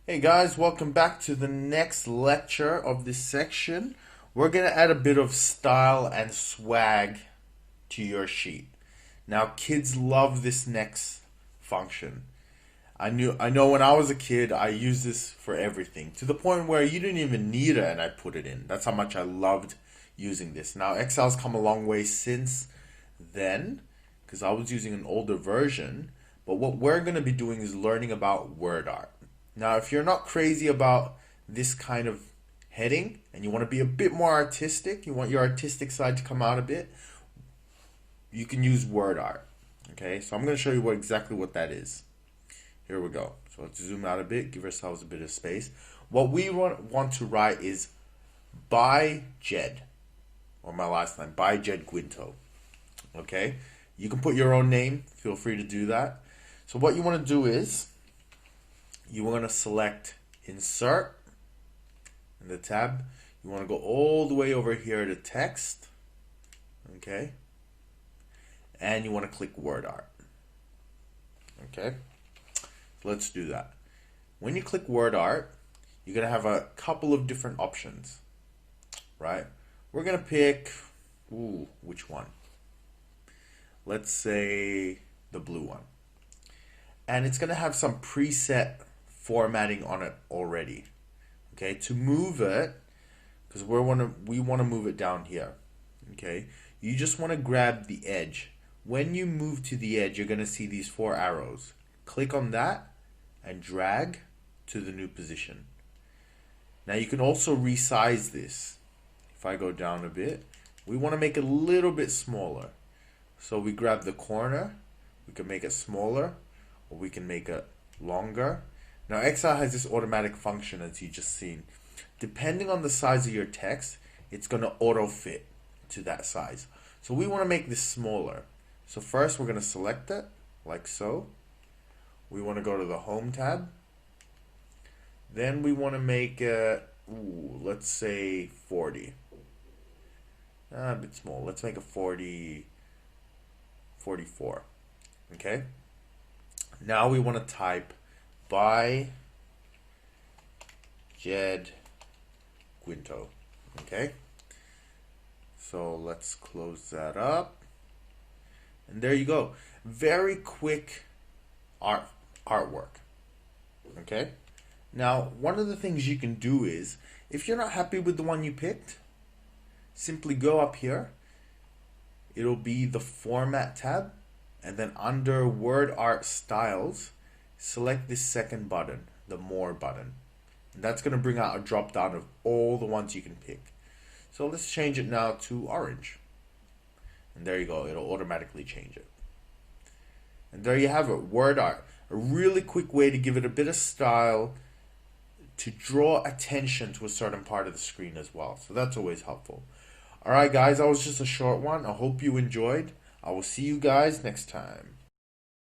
Hey guys, welcome back to the next lecture of this section. We're going to add a bit of style and swag to your sheet. Now, kids love this next function. I know when I was a kid, I used this for everything to the point where you didn't even need it and I put it in. That's how much I loved using this. Now, Excel's come a long way since then because I was using an older version, but what we're going to be doing is learning about Wordart. Now, if you're not crazy about this kind of heading and you want to be a bit more artistic, you want your artistic side to come out a bit, you can use Wordart. Okay, so I'm going to show you exactly what that is. Here we go. So let's zoom out a bit, give ourselves a bit of space. What we want to write is by Jed, or my last name, by Jed Guinto. Okay, you can put your own name, feel free to do that. So what you want to do is, you want to select Insert in the tab. You want to go all the way over here to Text. Okay. And you want to click Wordart. Okay. Let's do that. When you click Wordart, you're going to have a couple of different options. Right? We're going to pick, which one? Let's say the blue one. And it's going to have some preset formatting on it already. Okay, to move it, because we want to move it down here. Okay, you just want to grab the edge. When you move to the edge, you're going to see these 4 arrows. Click on that and drag to the new position. Now you can also resize this. If I go down a bit, we want to make it a little bit smaller. So we grab the corner, we can make it smaller, or we can make it longer. Now Excel has this automatic function, as you just seen. Depending on the size of your text, it's going to auto fit to that size. So we want to make this smaller. So first we're going to select it, like so. We want to go to the Home tab. Then we want to make it, let's say 40. A bit small. Let's make it 44. Okay? Now we want to type by Jed Guinto. Okay, so let's close that up, and there you go. Very quick artwork. Okay, now one of the things you can do is, if you're not happy with the one you picked, simply go up here. It'll be the Format tab, and then under Wordart Styles, select this second button, the More button. And that's going to bring out a drop down of all the ones you can pick. So let's change it now to orange. And there you go, it'll automatically change it. And there you have it, Wordart. A really quick way to give it a bit of style, to draw attention to a certain part of the screen as well. So that's always helpful. Alright guys, that was just a short one. I hope you enjoyed. I will see you guys next time.